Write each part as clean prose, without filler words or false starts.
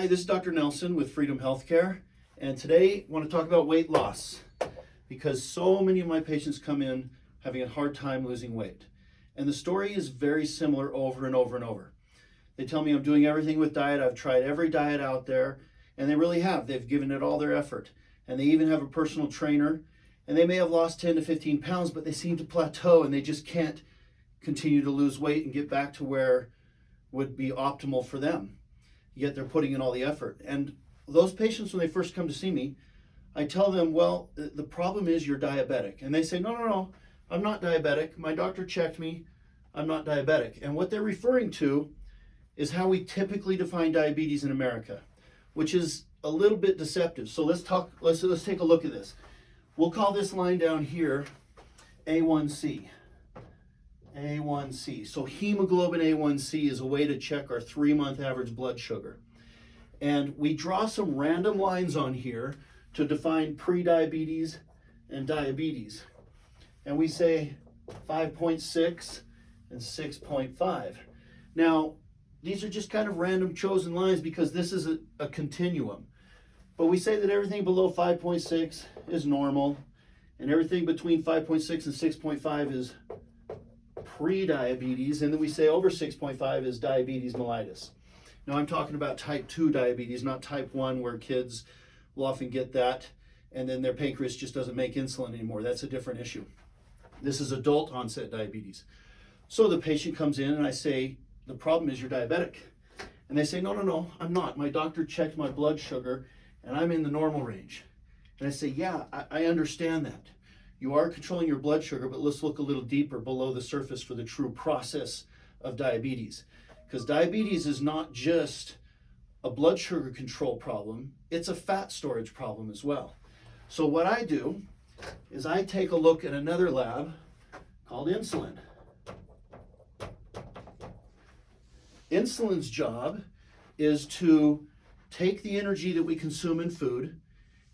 Hi, this is Dr. Nelson with Freedom Healthcare, and today I want to talk about weight loss because so many of my patients come in having a hard time losing weight. And the story is very similar over and over and over. They tell me I'm doing everything with diet, I've tried every diet out there, and they really have. They've given it all their effort. And they even have a personal trainer, and they may have lost 10 to 15 pounds, but they seem to plateau and they just can't continue to lose weight and get back to where would be optimal for them. Yet they're putting in all the effort. And those patients, when they first come to see me, I tell them, well, the problem is you're diabetic. And they say, no, I'm not diabetic. My doctor checked me. I'm not diabetic. And what they're referring to is how we typically define diabetes in America, which is a little bit deceptive. So let's take a look at this. We'll call this line down here A1C. A1C. So hemoglobin A1C is a way to check our 3-month average blood sugar. And we draw some random lines on here to define pre-diabetes and diabetes. And we say 5.6 and 6.5. Now, these are just kind of random chosen lines because this is a continuum. But we say that everything below 5.6 is normal, and everything between 5.6 and 6.5 is pre-diabetes, and then we say over 6.5 is diabetes mellitus. Now I'm talking about type 2 diabetes, not type 1, where kids will often get that and then their pancreas just doesn't make insulin anymore. That's a different issue. This is adult onset diabetes. So the patient comes in and I say, the problem is you're diabetic. And they say, no, I'm not. My doctor checked my blood sugar and I'm in the normal range. And I say, yeah, I understand that. You are controlling your blood sugar, but let's look a little deeper below the surface for the true process of diabetes. Because diabetes is not just a blood sugar control problem, it's a fat storage problem as well. So what I do is I take a look at another lab called insulin. Insulin's job is to take the energy that we consume in food,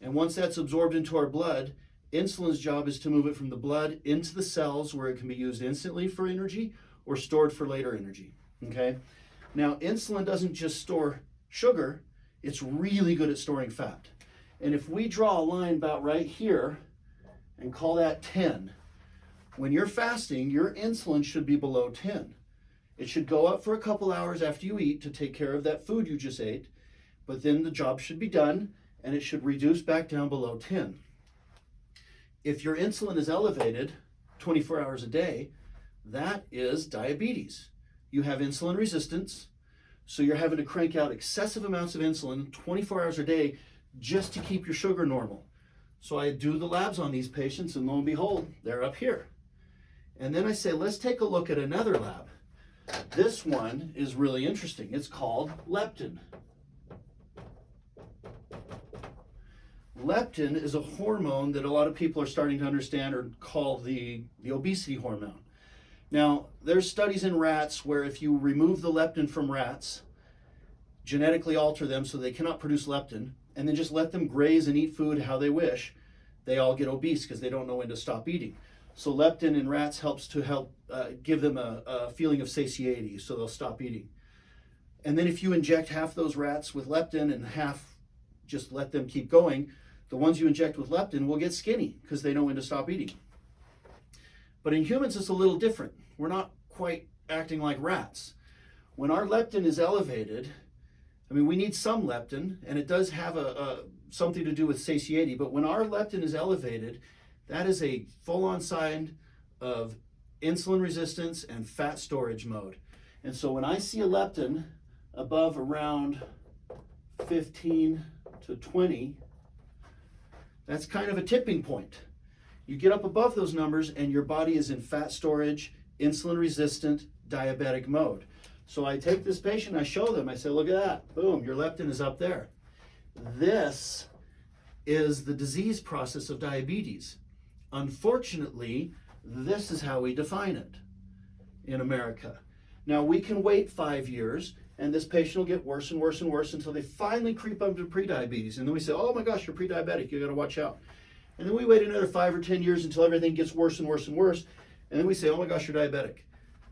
and once that's absorbed into our blood, insulin's job is to move it from the blood into the cells where it can be used instantly for energy or stored for later energy, okay? Now, insulin doesn't just store sugar, it's really good at storing fat. And if we draw a line about right here and call that 10, when you're fasting, your insulin should be below 10. It should go up for a couple hours after you eat to take care of that food you just ate, but then the job should be done and it should reduce back down below 10. If your insulin is elevated 24 hours a day, that is diabetes. You have insulin resistance, so you're having to crank out excessive amounts of insulin 24 hours a day just to keep your sugar normal. So I do the labs on these patients, and lo and behold, they're up here. And then I say, let's take a look at another lab. This one is really interesting. It's called leptin. Leptin is a hormone that a lot of people are starting to understand or call the obesity hormone. Now, there's studies in rats where if you remove the leptin from rats, genetically alter them so they cannot produce leptin, and then just let them graze and eat food how they wish, they all get obese because they don't know when to stop eating. So leptin in rats helps to give them a feeling of satiety, so they'll stop eating. And then if you inject half those rats with leptin and half just let them keep going, the ones you inject with leptin will get skinny because they know when to stop eating. But in humans, it's a little different. We're not quite acting like rats. When our leptin is elevated, I mean, we need some leptin, and it does have something to do with satiety, but when our leptin is elevated, that is a full-on sign of insulin resistance and fat storage mode. And so when I see a leptin above around 15 to 20, that's kind of a tipping point. You get up above those numbers and your body is in fat storage, insulin resistant, diabetic mode. So I take this patient, I show them, I say, look at that, boom, your leptin is up there. This is the disease process of diabetes. Unfortunately, this is how we define it in America. Now, we can wait 5 years and this patient will get worse and worse and worse until they finally creep up to prediabetes. And then we say, oh my gosh, you're pre-diabetic, you gotta watch out. And then we wait another 5 or 10 years until everything gets worse and worse and worse. And then we say, oh my gosh, you're diabetic.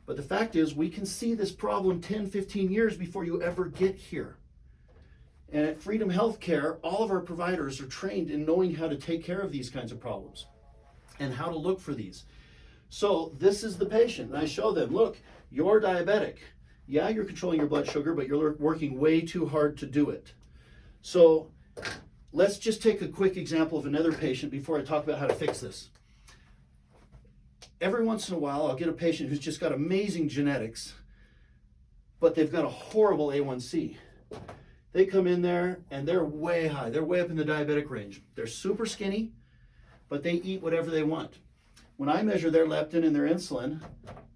But the fact is, we can see this problem 10, 15 years before you ever get here. And at Freedom Healthcare, all of our providers are trained in knowing how to take care of these kinds of problems and how to look for these. So this is the patient, and I show them, look, you're diabetic. Yeah, you're controlling your blood sugar, but you're working way too hard to do it. So let's just take a quick example of another patient before I talk about how to fix this. Every once in a while, I'll get a patient who's just got amazing genetics, but they've got a horrible A1C. They come in there and they're way high. They're way up in the diabetic range. They're super skinny, but they eat whatever they want. When I measure their leptin and their insulin,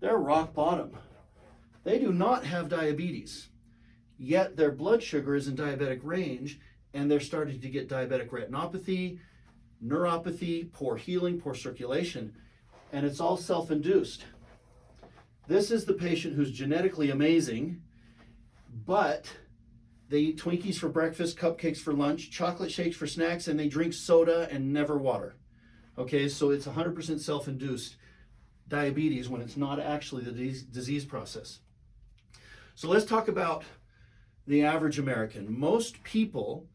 they're rock bottom. They do not have diabetes, yet their blood sugar is in diabetic range, and they're starting to get diabetic retinopathy, neuropathy, poor healing, poor circulation, and it's all self-induced. This is the patient who's genetically amazing, but they eat Twinkies for breakfast, cupcakes for lunch, chocolate shakes for snacks, and they drink soda and never water. Okay, so it's 100% self-induced diabetes when it's not actually the disease process. So let's talk about the average American. Most people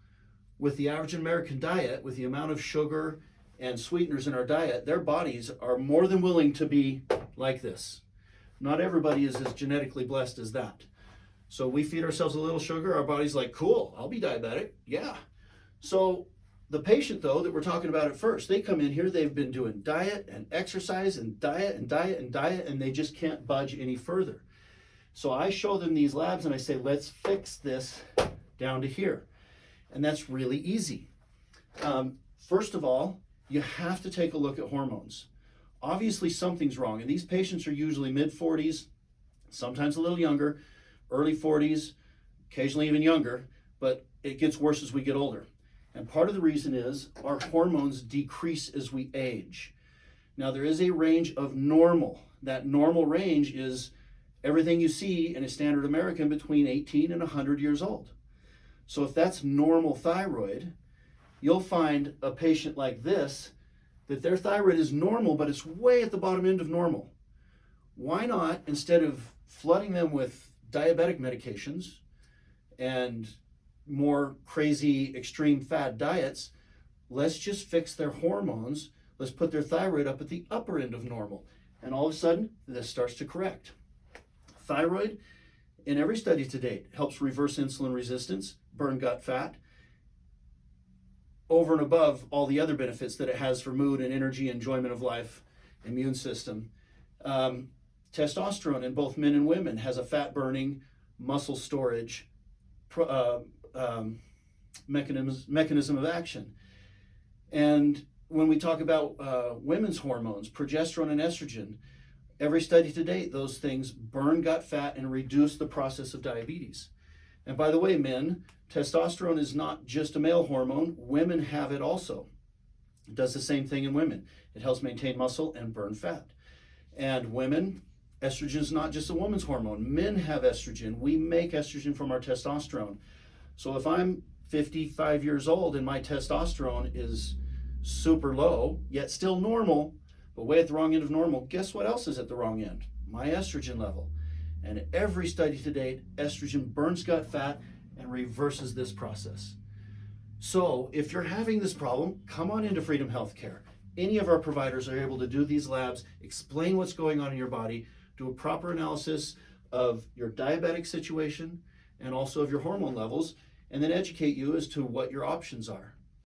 with the average American diet, with the amount of sugar and sweeteners in our diet, their bodies are more than willing to be like this. Not everybody is as genetically blessed as that. So we feed ourselves a little sugar, our body's like, cool, I'll be diabetic, yeah. So the patient, though, that we're talking about at first, they come in here, they've been doing diet and exercise and diet and diet and diet, and they just can't budge any further. So I show them these labs and I say, let's fix this down to here. And that's really easy. First of all, you have to take a look at hormones. Obviously something's wrong, and these patients are usually mid-40s, sometimes a little younger, early 40s, occasionally even younger, but it gets worse as we get older. And part of the reason is our hormones decrease as we age. Now there is a range of normal. That normal range is everything you see in a standard American between 18 and 100 years old. So if that's normal thyroid, you'll find a patient like this, that their thyroid is normal, but it's way at the bottom end of normal. Why not, instead of flooding them with diabetic medications and more crazy extreme fad diets, let's just fix their hormones. Let's put their thyroid up at the upper end of normal. And all of a sudden, this starts to correct. Thyroid, in every study to date, helps reverse insulin resistance, burn gut fat, over and above all the other benefits that it has for mood and energy, enjoyment of life, immune system. Testosterone in both men and women has a fat burning, muscle storage mechanism of action. And when we talk about women's hormones, progesterone and estrogen, every study to date, those things burn gut fat and reduce the process of diabetes. And by the way, men, testosterone is not just a male hormone. Women have it also. It does the same thing in women. It helps maintain muscle and burn fat. And women, estrogen is not just a woman's hormone. Men have estrogen. We make estrogen from our testosterone. So if I'm 55 years old and my testosterone is super low, yet still normal, but way at the wrong end of normal, guess what else is at the wrong end? My estrogen level. And every study to date, estrogen burns gut fat and reverses this process. So if you're having this problem, come on into Freedom Healthcare. Any of our providers are able to do these labs, explain what's going on in your body, do a proper analysis of your diabetic situation and also of your hormone levels, and then educate you as to what your options are.